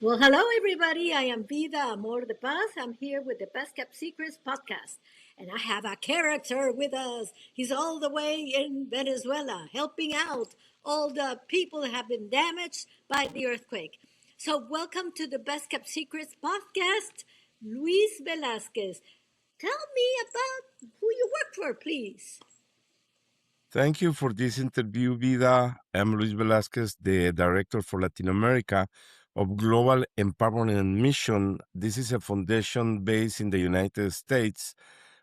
Well, hello, everybody. I am Vida Amor de Paz. I'm here with the Best Kept Secrets podcast. And I have a character with us. He's all the way in Venezuela, helping out all the people that have been damaged by the earthquake. So, welcome to the Best Kept Secrets podcast, Luis Velasquez. Tell me about who you work for, please. Thank you for this interview, Vida. I'm Luis Velasquez, the Director for Latin America of Global Empowerment Mission. This is a foundation based in the United States.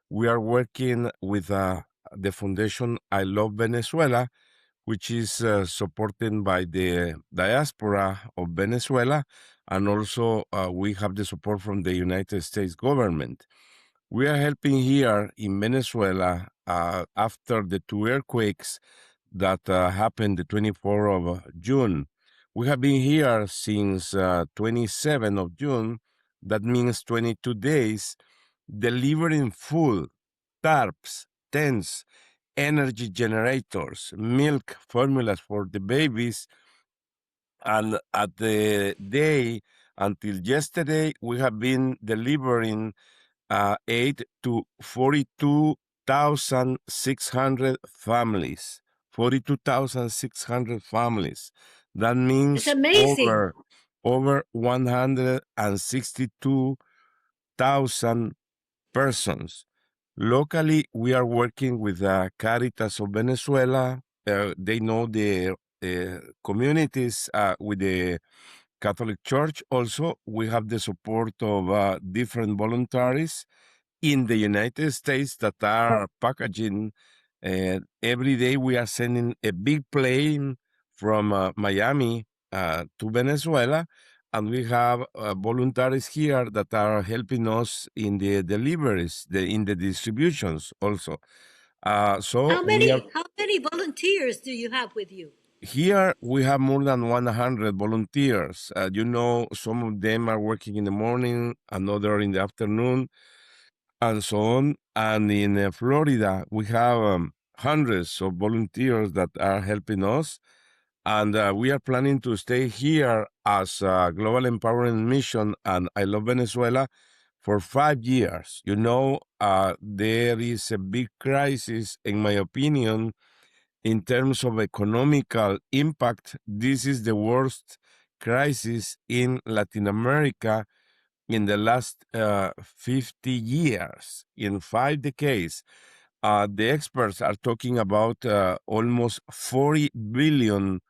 We are working with the foundation I Love Venezuela, which is supported by the diaspora of Venezuela, and also we have the support from the United States government. We are helping here in Venezuela after the two earthquakes that happened the 24th of June. We have been here since 27th of June. That means 22 days, delivering food, tarps, tents, energy generators, milk, formulas for the babies. And at the day until yesterday, we have been delivering aid to 42,600 families. 42,600 families. That It's means amazing. over 162,000 persons. Locally, we are working with Caritas of Venezuela. They know the communities with the Catholic Church. Also, we have the support of different voluntaries in the United States that are packaging. Every day we are sending a big plane from Miami to Venezuela, and we have voluntaries here that are helping us in the deliveries, in the distributions also. So How we are many how many volunteers do you have with you? here. We have more than 100 volunteers. Some of them are working in the morning, another in the afternoon, and so on. And in Florida, we have hundreds of volunteers that are helping us. And we are planning to stay here as a Global Empowerment Mission and I Love Venezuela for 5 years. There is a big crisis, in my opinion, in terms of economical impact. This is the worst crisis in Latin America in the last 50 years, in 5 decades. The experts are talking about almost 40 billion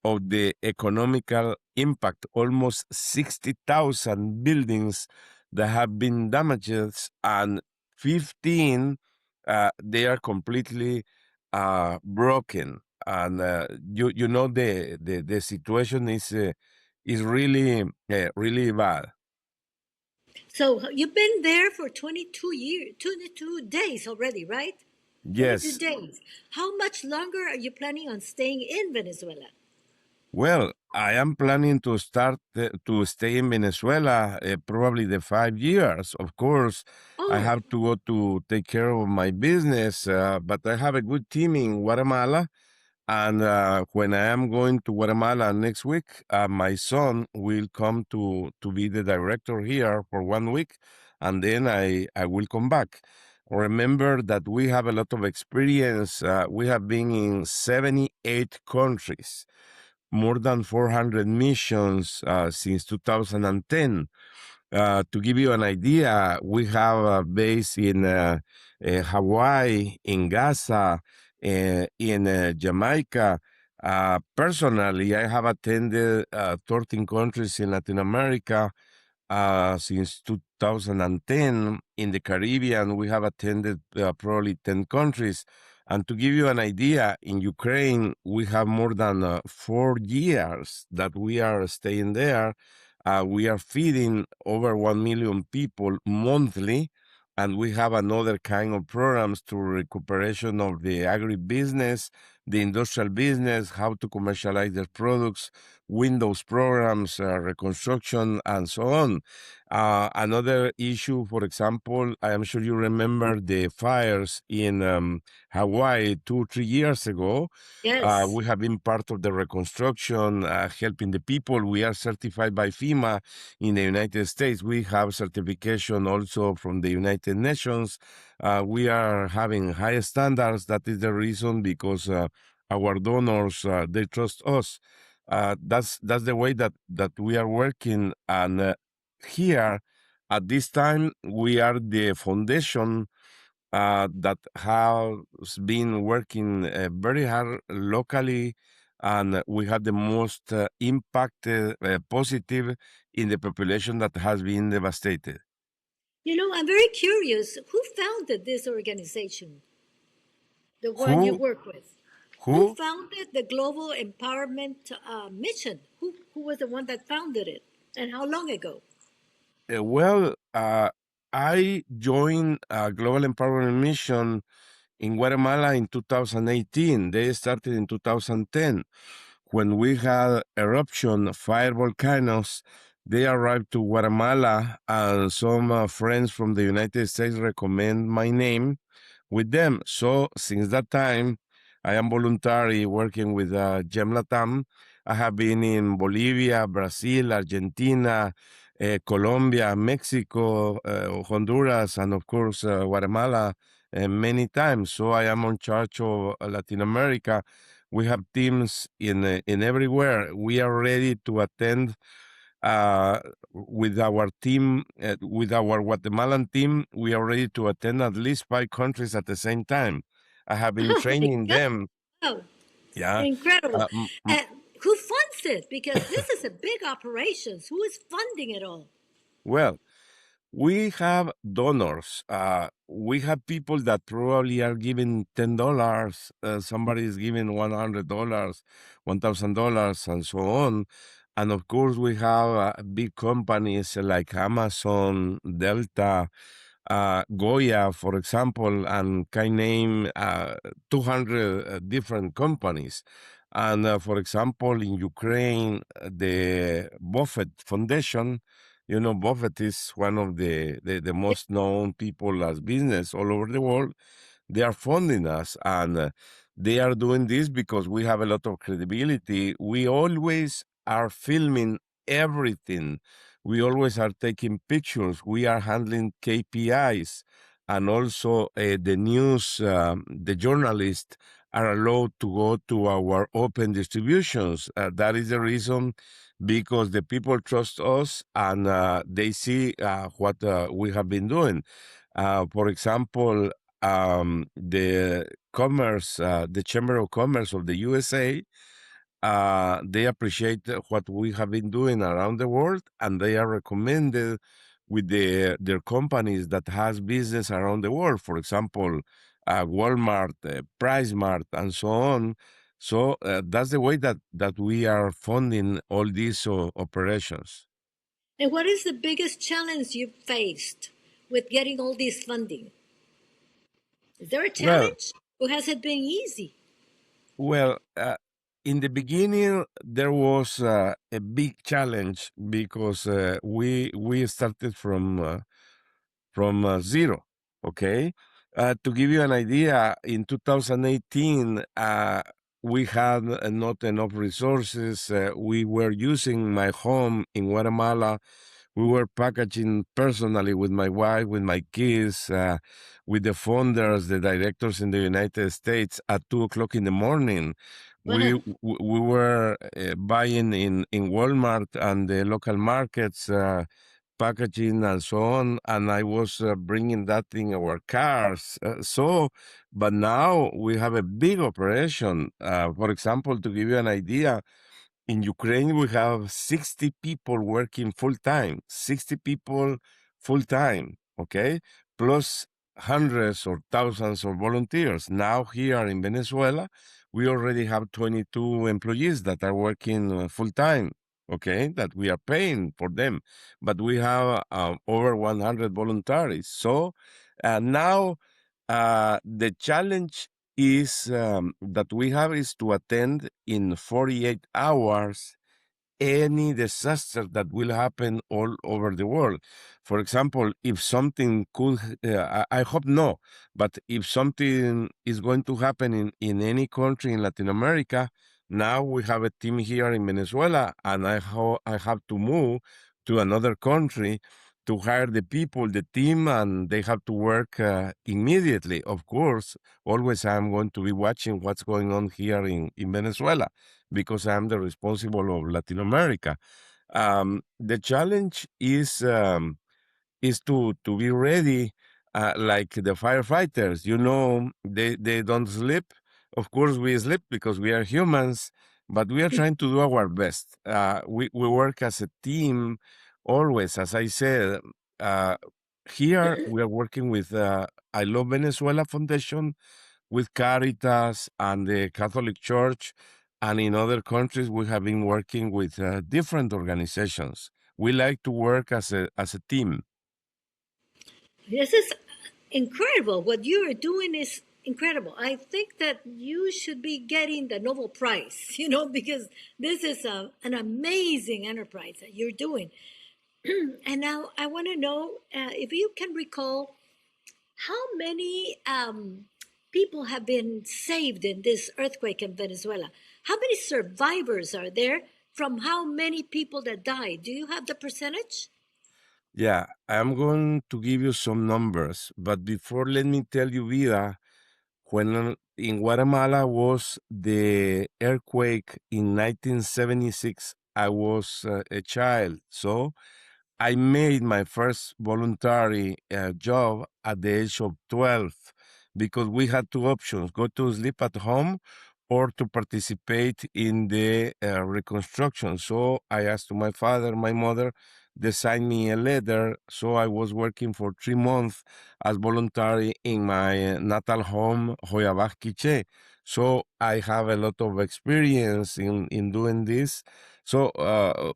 of the economical impact, almost 60,000 buildings that have been damaged, and 15 they are completely broken. And the situation is really bad. So you've been there for 22 years, 22 days already, right? 22 Yes. days. How much longer are you planning on staying in Venezuela? Well, I am planning to start to stay in Venezuela probably the 5 years. Of course, I Oh, have to go to take care of my business, but I have a good team in Guatemala. And when I am going to Guatemala next week, my son will come to be the director here for 1 week, and then I will come back. Remember that we have a lot of experience. We have been in 78 countries, more than 400 missions since 2010. To give you an idea, we have a base in Hawaii, in Gaza, in Jamaica. Personally, I have attended 13 countries in Latin America since 2010. In the Caribbean, we have attended probably 10 countries. And to give you an idea, in Ukraine, we have more than 4 years that we are staying there. We are feeding over 1 million people monthly, and we have another kind of programs to recuperation of the agribusiness, the industrial business, how to commercialize their products, windows programs, reconstruction, and so on. Another issue, for example, I am sure you remember the fires in Hawaii 2, 3 years ago. Yes. We have been part of the reconstruction, helping the people. We are certified by FEMA in the United States. We have certification also from the United Nations. We are having high standards. That is the reason because our donors they trust us. That's the way that we are working. And here at this time we are the foundation that has been working very hard locally, and we have the most impact positive in the population that has been devastated. You know, I'm very curious. Who founded this organization, the one you Who work with? Who who founded the Global Empowerment Mission? Who was the one that founded it? And how long ago? well, I joined Global Empowerment Mission in Guatemala in 2018. They started in 2010. When we had eruption, fire volcanoes, they arrived to Guatemala, and some friends from the United States recommend my name with them. So since that time, I am voluntary working with GEM Latam. I have been in Bolivia, Brazil, Argentina, Colombia, Mexico, Honduras, and of course Guatemala many times. So I am on charge of Latin America. We have teams in everywhere. We are ready to attend uh, with our team, with our Guatemalan team. We are ready to attend at least 5 countries at the same time. I have been Oh my training God! them. Oh, Yeah. incredible. Uh, And who funds it? Because this is a big operation. Who is funding it all? well, we have donors. We have people that probably are giving $10. Somebody is giving $100, $1,000, and so on. And of course, we have big companies like Amazon, Delta, Goya, for example, and can name 200 different companies. And for example, in Ukraine, the Buffett Foundation, you know, Buffett is one of the most known people as business all over the world. They are funding us, and they are doing this because we have a lot of credibility. We always are filming everything. We always are taking pictures. We are handling KPIs, and also the news, the journalists are allowed to go to our open distributions. That is the reason, because the people trust us, and they see what we have been doing. For example, the Chamber of Commerce of the USA, they appreciate what we have been doing around the world, and they are recommended with their companies that has business around the world. For example, Walmart, PriceMart, and so on. So that's the way that we are funding all these operations. And what is the biggest challenge you've faced with getting all this funding? Is there a Well, challenge? Or has it been easy? Well, in the beginning, there was a big challenge because we started from zero. Okay, to give you an idea, in 2018, we had not enough resources. We were using my home in Guatemala. We were packaging personally with my wife, with my kids, with the founders, the directors in the United States at 2 o'clock in the morning. Wow. We were buying in Walmart and the local markets, packaging and so on, and I was bringing that in our cars. But now we have a big operation. For example, to give you an idea, in Ukraine, we have 60 people working full time, 60 people full time, okay? Plus hundreds or thousands of volunteers. Now, here in Venezuela, we already have 22 employees that are working full time, okay? That we are paying for them. But we have over 100 volunteers. So now the challenge is that we have is to attend in 48 hours any disaster that will happen all over the world. For example, if something could, I hope no, but if something is going to happen in any country in Latin America, now we have a team here in Venezuela, and I have to move to another country to hire the people, the team, and they have to work immediately. Of course, always I'm going to be watching what's going on here in Venezuela because I'm the responsible of Latin America. The challenge is to be ready, like the firefighters. You know, they don't sleep. Of course, we sleep because we are humans, but we are trying to do our best. We work as a team always. As I said, uh, here we are working with I Love Venezuela Foundation, with Caritas and the Catholic Church, and in other countries we have been working with different organizations. We like to work as a team. This is incredible. What you are doing is incredible. I think that you should be getting the Nobel Prize, because this is an amazing enterprise that you're doing. And now I want to know if you can recall how many people have been saved in this earthquake in Venezuela. How many survivors are there from how many people that died? Do you have the percentage? Yeah, I'm going to give you some numbers, but before, let me tell you, Vida, when in Guatemala was the earthquake in 1976, I was a child. So I made my first voluntary job at the age of 12 because we had two options: go to sleep at home or to participate in the reconstruction. So I asked to my father, my mother, they signed me a letter. So I was working for 3 months as voluntary in my natal home, Joyabaj, Quiché. So I have a lot of experience in doing this. So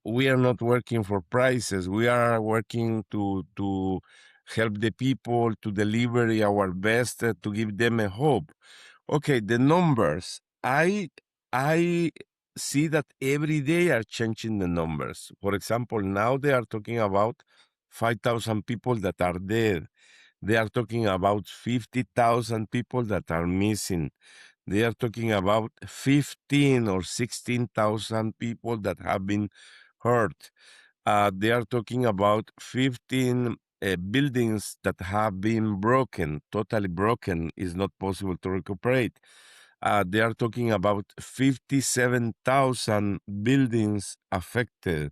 we are not working for prices. We are working to help the people, to deliver our best, to give them a hope. Okay, the numbers. I see that every day are changing the numbers. For example, now they are talking about 5,000 people that are dead. They are talking about 50,000 people that are missing. They are talking about 15 or 16,000 people that have been hurt. They are talking about 15 buildings that have been broken, totally broken, is not possible to recuperate. They are talking about 57,000 buildings affected.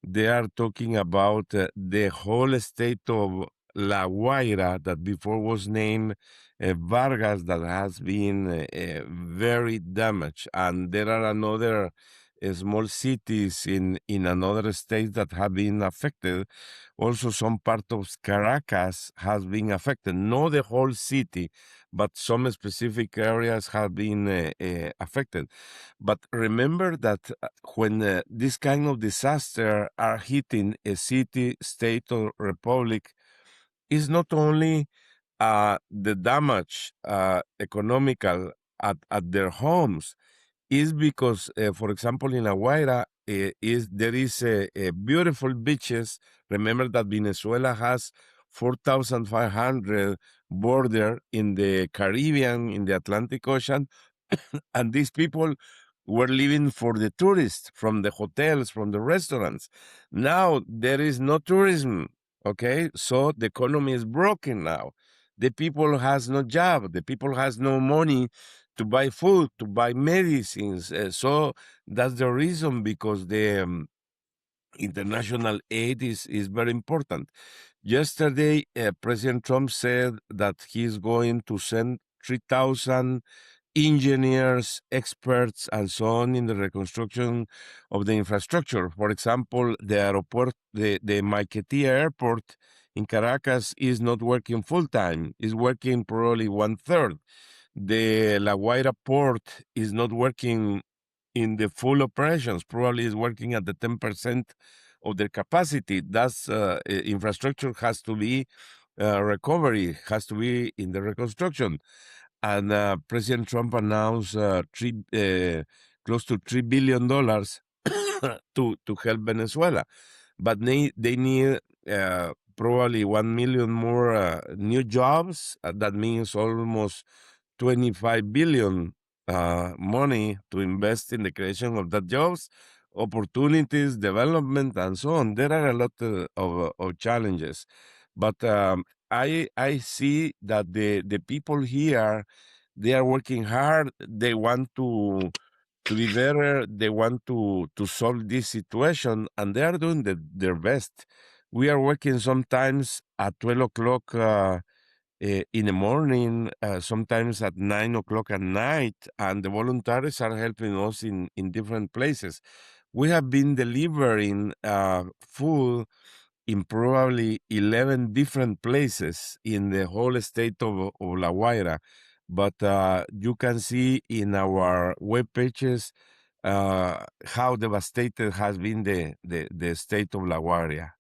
They are talking about the whole state of La Guaira, that before was named Vargas, that has been very damaged. And there are another small cities in another state that have been affected. Also, some part of Caracas has been affected. Not the whole city, but some specific areas have been affected. But remember that when this kind of disaster are hitting a city, state, or republic, is not only the damage economical at their homes, is because, for example, in La Guaira, there is a beautiful beaches. Remember that Venezuela has 4,500 border in the Caribbean, in the Atlantic Ocean, and these people were living for the tourists from the hotels, from the restaurants. Now there is no tourism. Okay, so the economy is broken now. The people has no job. The people has no money to buy food, to buy medicines. So that's the reason, because the international aid is very important. Yesterday, President Trump said that he's going to send 3,000 engineers, experts, and so on in the reconstruction of the infrastructure. For example, the airport, the Maiquetía airport in Caracas is not working full time, is working probably one third. The La Guaira port is not working in the full operations, probably is working at the 10% of their capacity. That's infrastructure has to be recovery, has to be in the reconstruction. And President Trump announced close to $3 billion to help Venezuela, but they need probably 1 million more new jobs. That means almost 25 billion money to invest in the creation of that jobs, opportunities, development, and so on. There are a lot of challenges, but I see that the people here, they are working hard. They want to be better. They want to solve this situation, and they are doing their best. We are working sometimes at 12 o'clock in the morning, sometimes at 9 o'clock at night, and the volunteers are helping us in different places. We have been delivering food in probably 11 different places in the whole state of La Guaira. But you can see in our web pages how devastated has been the state of La Guaira.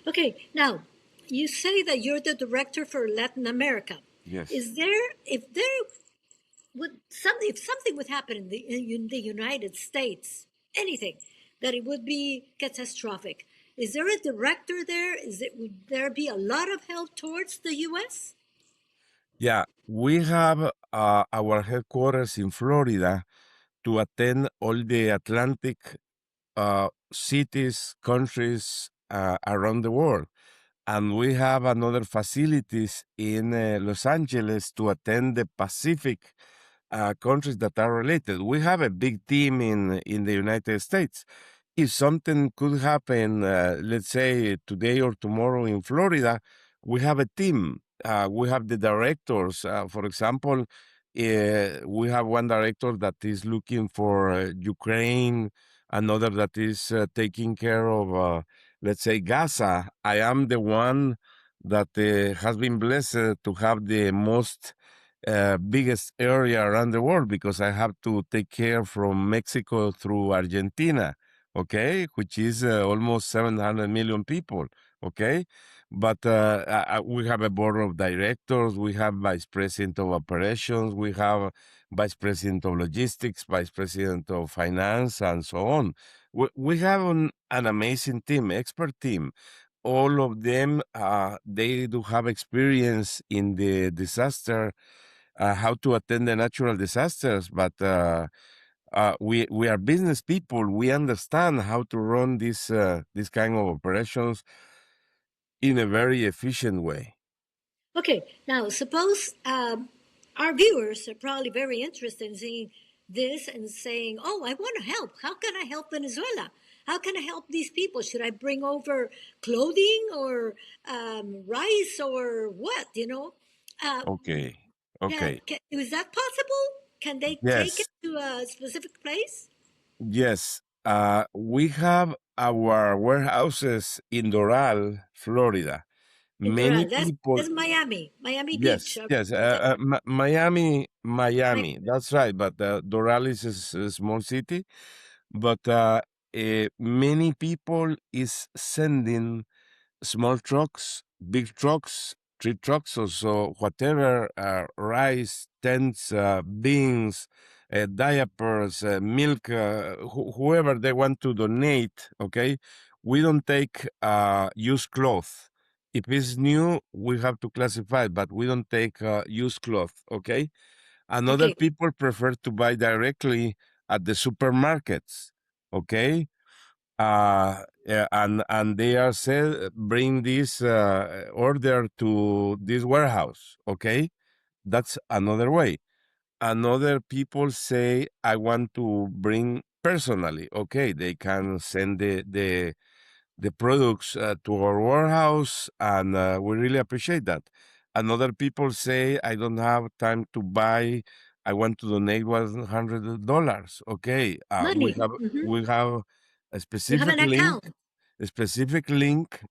Okay, now you say that you're the director for Latin America. Yes. Is there, if there would something, if something would happen in the United States, anything, that it would be catastrophic, is there a director there? Is it, would there be a lot of help towards the U.S.? Yeah, we have our headquarters in Florida to attend all the Atlantic cities, countries around the world. And we have another facilities in Los Angeles to attend the Pacific countries that are related. We have a big team in the United States. If something could happen, let's say today or tomorrow in Florida, we have a team. We have the directors. For example, we have one director that is looking for Ukraine, another that is taking care of, let's say, Gaza. I am the one that has been blessed to have the most biggest area around the world because I have to take care from Mexico through Argentina, okay, which is almost 700 million people, okay. But we have a board of directors, we have vice president of operations, we have vice president of logistics, vice president of finance, and so on. We have an amazing team, expert team. All of them, they do have experience in the disaster, how to attend the natural disasters, but we are business people. We understand how to run this kind of operations in a very efficient way. Okay, now suppose our viewers are probably very interested in seeing this and saying, "Oh, I want to help. How can I help Venezuela? How can I help these people? Should I bring over clothing or rice or what? You know, uh, Okay. Okay. is that possible? Can they take it Yes. to a specific place? Yes. We have our warehouses in Doral, Florida. In Many Doral, people. that's Miami, Miami Beach. Yes, yes. Is that Miami, Miami? Miami. That's right. But Doral is a small city. But many people is sending small trucks, big trucks, tree trucks, or so whatever, rice, tents, beans, diapers, milk, whoever they want to donate. Okay, we don't take used cloth. If it's new, we have to classify, but we don't take used cloth. Okay, and other Okay, people prefer to buy directly at the supermarkets. Okay, yeah, and they are said bring this order to this warehouse. Okay, that's another way. Another people say I want to bring personally. Okay, they can send the products to our warehouse, and we really appreciate that. And other people say, I don't have time to buy. I want to donate $100. Okay, we money. have we have a You have an account. specific link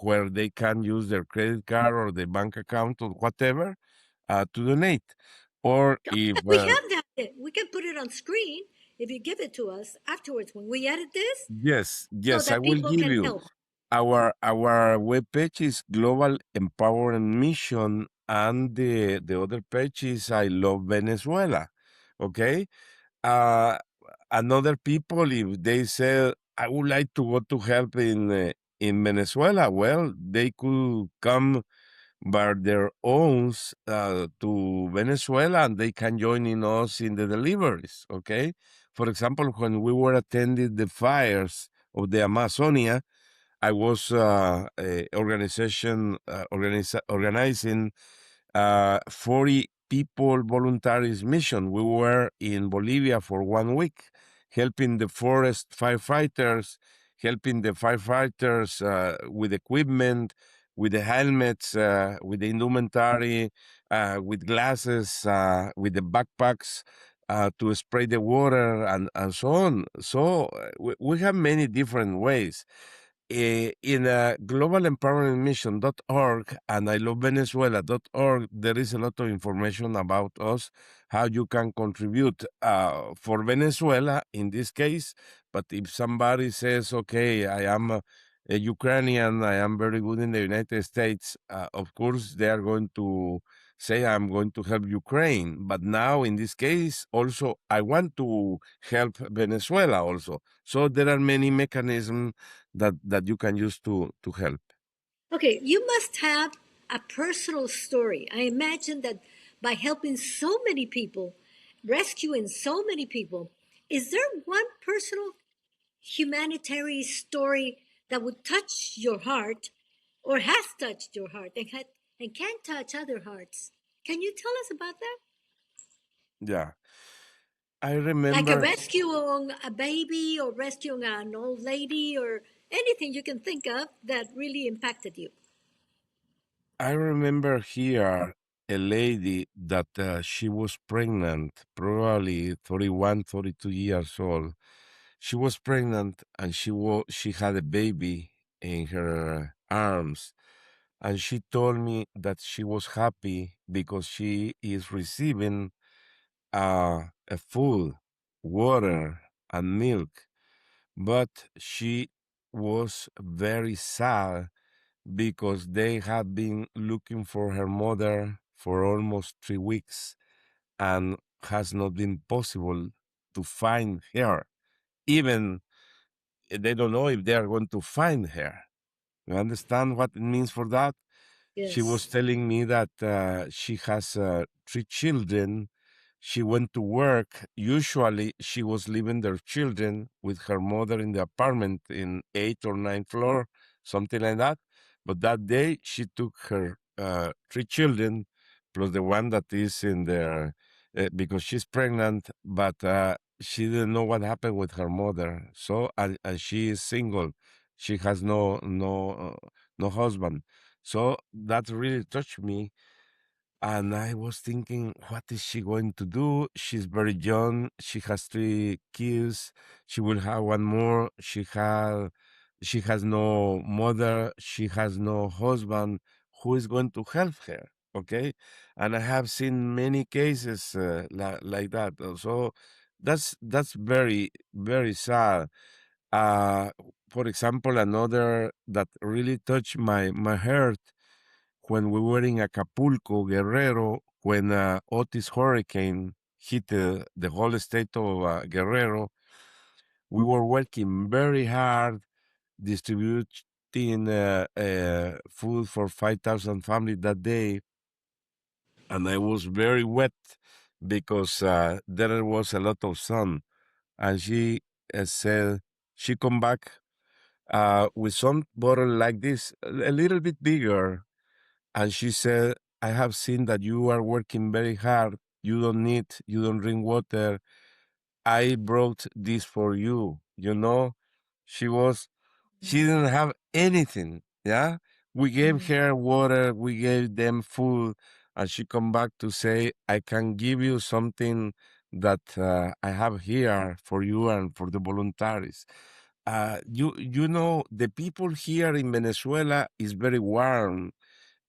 where they can use their credit card or the bank account or whatever to donate. Or if We have that. We can put it on screen if you give it to us afterwards when we edit this yes, so yes, I that will people give can you. help. Our web page is Global Empowerment Mission, and the other page is I Love Venezuela. Okay, uh, another people, if they say, I would like to go to help in Venezuela, well, they could come by their owns to Venezuela, and they can join in us in the deliveries. Okay, for example, when we were attending the fires of the Amazonia, I was organizing 40 people voluntaries mission. We were in Bolivia for 1 week, helping the forest firefighters, helping the firefighters with equipment, with the helmets, with the indumentary, with glasses, with the backpacks. To spray the water and so on. So we have many different ways in Global Empowerment Mission.org and I love Venezuela.org, there is a lot of information about us, how you can contribute for Venezuela in this case. But if somebody says, okay, I am a Ukrainian, I am very good in the United States, of course, they are going to say, I'm going to help Ukraine. But now, in this case, also, I want to help Venezuela also. So there are many mechanisms that you can use to help. Okay, you must have a personal story. I imagine that by helping so many people, rescuing so many people, is there one personal humanitarian story that would touch your heart or has touched your heart and can touch other hearts? Can you tell us about that? Yeah, I Like a remember. rescuing a baby or rescuing an old lady or anything you can think of that really impacted you. I remember here a lady that she was pregnant, probably 31, 32 years old. She was pregnant and she had a baby in her arms, and she told me that she was happy because she is receiving a food, water, and milk. But she was very sad because they had been looking for her mother for almost 3 weeks and has not been possible to find her. Even they don't know if they are going to find her. You understand what it means for that? She was Yes. telling me that she has 3 children. She went to work. Usually, she was leaving their children with her mother in the apartment in 8th or 9th floor, something like that. But that day, she took her 3 children plus the one that is in there because she's pregnant, but she didn't know what happened with her mother. So, and she is single. She has no husband. So that really touched me. And I was thinking, what is she going to do? She's very young. She has 3 kids. She will have one more. She has no mother. She has no husband. Who is going to help her? Okay. And I have seen many cases like that. So that's very, very sad. Uh, for example, another that really touched my heart when we were in Acapulco, Guerrero, when Otis hurricane hit the whole state of Guerrero, we were working very hard distributing food for 5,000 families that day, and I was very wet because there was a lot of sun. And she said she come back with some bottle like this, a little bit bigger. And she said, I have seen that you are working very hard. You don't drink water. I brought this for you. You know, she was, she didn't have anything. Yeah. We gave Mm. her water. We gave them food. And she come back to say, I can give you something that I have here for you and for the voluntaries. You know, the people here in Venezuela is very warm.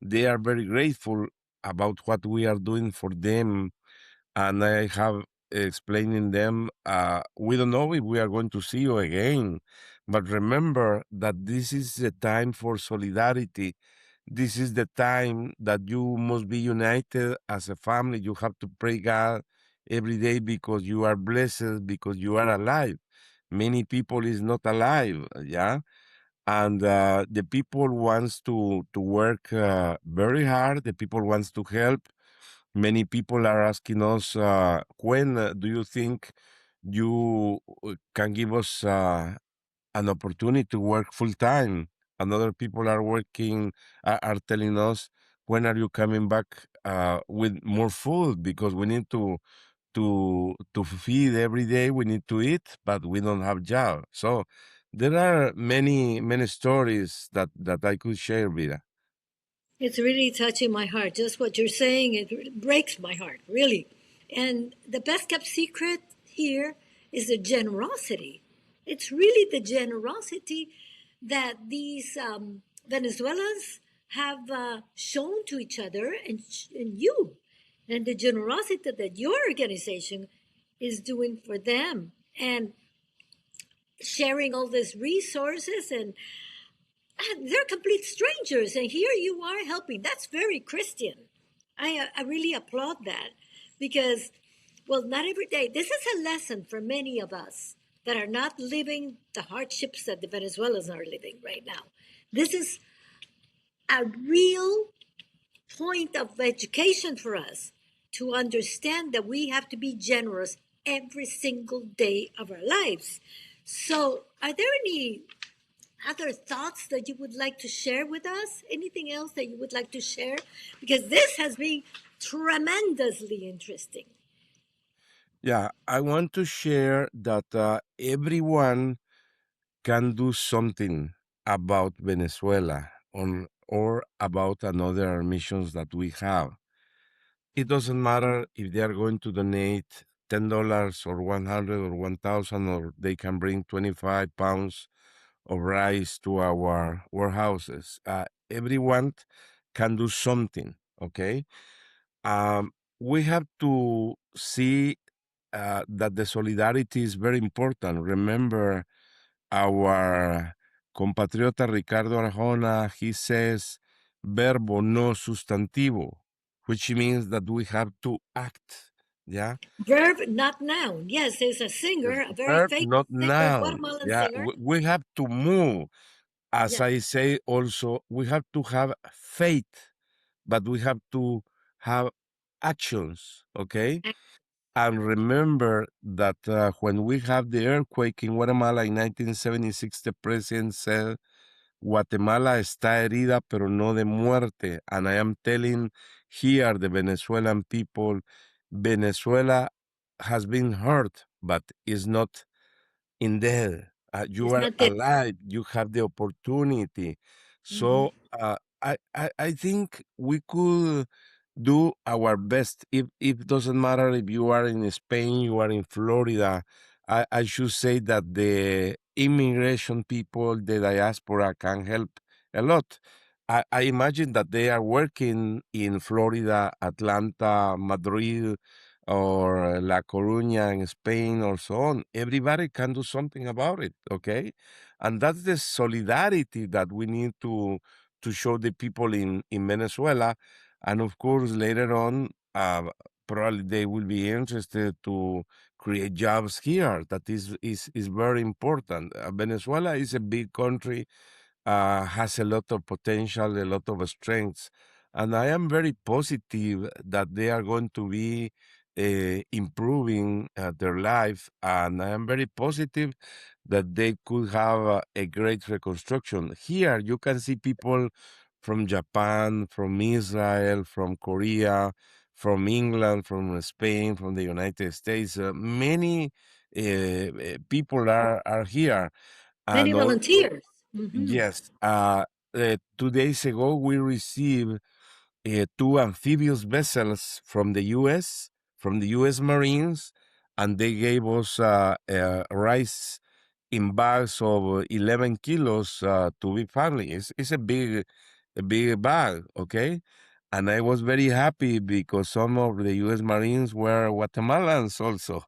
They are very grateful about what we are doing for them. And I have explaining them, we don't know if we are going to see you again, but remember that this is the time for solidarity. This is the time that you must be united as a family. You have to pray God every day because you are blessed, because you are alive. Many people is not alive, yeah, and the people wants to work very hard. The people wants to help. Many people are asking us, when do you think you can give us an opportunity to work full time? And other people are working, are telling us, when are you coming back with more food? Because we need to feed every day. We need to eat, but we don't have job. So there are many stories that I could share, Vida. It's really touching my heart. Just what you're saying, it breaks my heart, really. And the best kept secret here is the generosity. It's really the generosity that these Venezuelans have shown to each other and you, and the generosity that your organization is doing for them and sharing all these resources and they're complete strangers and here you are helping. That's very Christian. I really applaud that because, well, not every day. This is a lesson for many of us that are not living the hardships that the Venezuelans are living right now. This is a real point of education for us to understand that we have to be generous every single day of our lives. So, are there any other thoughts that you would like to share with us? Anything else that you would like to share? Because this has been tremendously interesting. Yeah, I want to share that everyone can do something about Venezuela or about another missions that we have. It doesn't matter if they are going to donate $10 or 100 or 1,000, or they can bring 25 pounds of rice to our warehouses. Everyone can do something, okay? We have to see that the solidarity is very important. Remember our compatriota Ricardo Arjona, he says verbo no sustantivo, which means that we have to act. Yeah. Verb, not noun. Yes, there's a singer, a very Verb, famous not singer, noun. Guatemalan Yeah. singer. We have to move. As Yes. I say, also, we have to have faith, but we have to have actions. Okay. And remember that when we have the earthquake in Guatemala in 1976, the president said, Guatemala está herida, pero no de muerte. And I am telling here the Venezuelan people, Venezuela has been hurt, but is not in there. You It's are not that. alive. You have the opportunity. Mhm. So I think we could do our best. If it doesn't matter if you are in Spain, you are in Florida. I should say that the immigration people, the diaspora, can help a lot. I imagine that they are working in Florida, Atlanta, Madrid, or La Coruña in Spain or so on. Everybody can do something about it, okay? And that's the solidarity that we need to show the people in Venezuela. And of course, later on, probably they will be interested to create jobs here. That is very important. Venezuela is a big country, has a lot of potential, a lot of strengths, and I am very positive that they are going to be improving their life, and I am very positive that they could have a great reconstruction. Here, you can see people from Japan, from Israel, from Korea, from England, from Spain, from the United States. Many people are here, Many and also, volunteers. Hmm. yes, 2 days ago we received two amphibious vessels from the U.S. Marines, and they gave us rice in bags of 11 kilos to be family. It's a big bag, okay? And I was very happy because some of the U.S. Marines were Guatemalans also.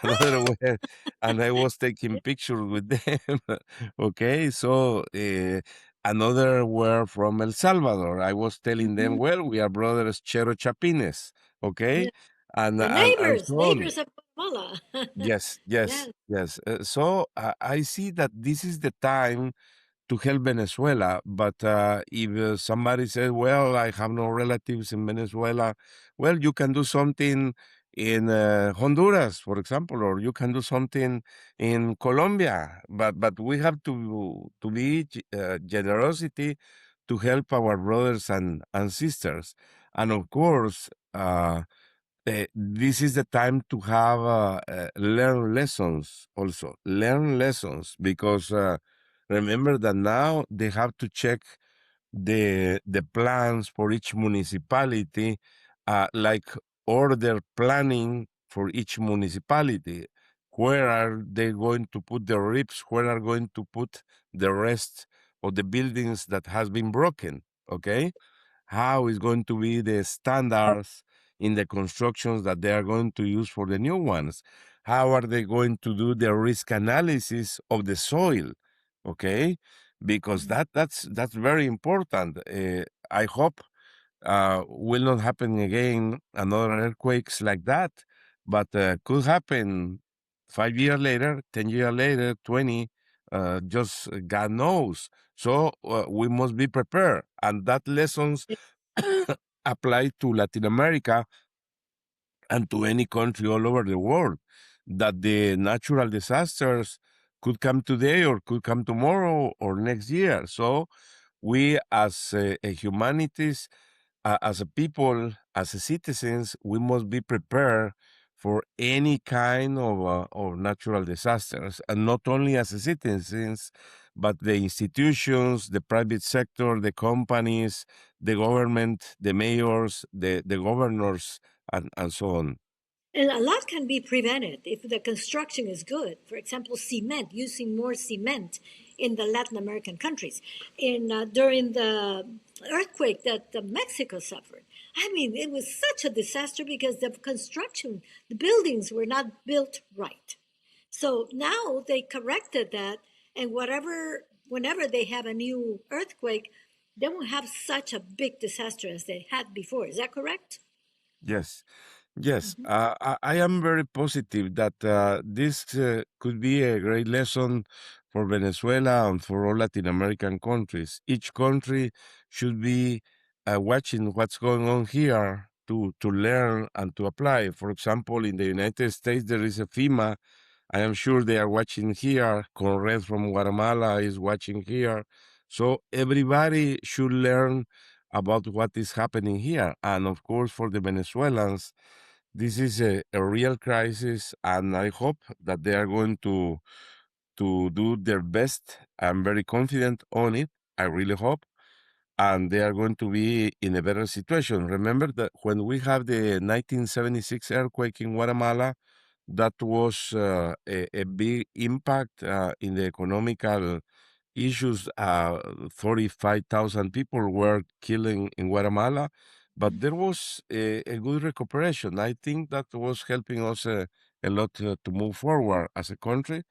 Another way, and I was taking pictures with them. Okay, so another were from El Salvador. I was telling them, Hmm. well, we are brothers Chero Chapines, okay? Yeah. and The and neighbors, so on. neighbors of Guatemala. Yes, yes, Yes. yes. So I see that this is the time to help Venezuela. But if somebody says, "Well, I have no relatives in Venezuela," well, you can do something in Honduras, for example, or you can do something in Colombia. But we have to be generosity to help our brothers and sisters, and of course. This is the time to have learn lessons also learn lessons because remember that now they have to check the plans for each municipality, like order planning for each municipality. Where are they going to put the rips? Where are going to put the rest of the buildings that has been broken? Okay, how is going to be the standards in the constructions that they are going to use for the new ones? How are they going to do the risk analysis of the soil? Okay, because Mhm. that's very important. I hope will not happen again another earthquakes like that, but could happen 5 years later, 10 years later, 20. Just God knows. So we must be prepared, and that lessons apply to Latin America and to any country all over the world. That the natural disasters could come today or could come tomorrow or next year. So we as a humanities, as a people, as a citizens, we must be prepared for any kind of natural disasters, and not only as a citizens, but the institutions, the private sector, the companies, the government, the mayors, the governors, and so on. And a lot can be prevented if the construction is good. For example, cement, using more cement in the Latin American countries. In during the earthquake that Mexico suffered, I mean, it was such a disaster because the construction, the buildings were not built right. So now they corrected that, and whenever they have a new earthquake, they won't have such a big disaster as they had before. Is that correct? Yes, yes. I am very positive that this could be a great lesson for Venezuela and for all Latin American countries. Each country should be watching what's going on here to learn and to apply. For example, in the United States, there is a FEMA. I am sure they are watching here. Conred from Guatemala is watching here. So everybody should learn about what is happening here. And of course, for the Venezuelans, this is a real crisis, and I hope that they are going to do their best. I'm very confident on it. I really hope. And they are going to be in a better situation. Remember that when we have the 1976 earthquake in Guatemala, that was a big impact in the economical issues. 45,000 people were killed in Guatemala, but there was a good recuperation. I think that was helping us a lot to move forward as a country.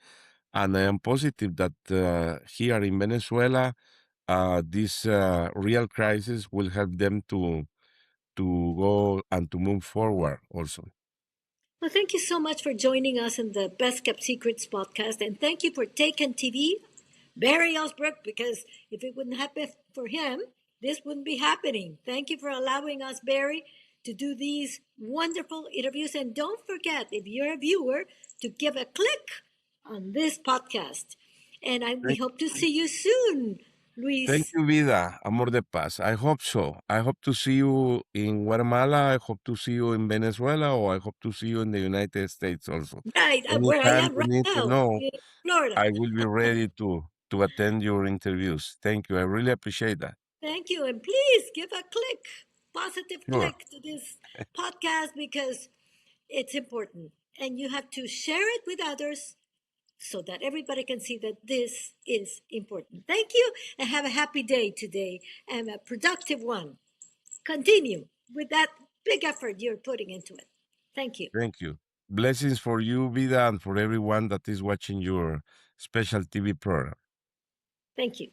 And I am positive that here in Venezuela, this real crisis will help them to go and to move forward also. Well, thank you so much for joining us in the Best Kept Secrets podcast. And thank you for taking TV, Barry Osbrook, because if it wouldn't happen for him, this wouldn't be happening. Thank you for allowing us, Barry, to do these wonderful interviews. And don't forget, if you're a viewer, to give a click on this podcast. And we hope to see you soon, Thank Luis. you, Vida, Amor de Paz. I hope so. I hope to see you in Guatemala. I hope to see you in Venezuela, or I hope to see you in the United States also. Right, where I Anytime am you right need to now know, in Florida. I will be ready to attend your interviews. Thank you. I really appreciate that. Thank you. And please give a click, positive Sure. click to this podcast because it's important. And you have to share it with others so that everybody can see that this is important. Thank you and have a happy day today and a productive one. Continue with that big effort you're putting into it. Thank you. Thank you. Blessings for you, Vida, and for everyone that is watching your special TV program. Thank you.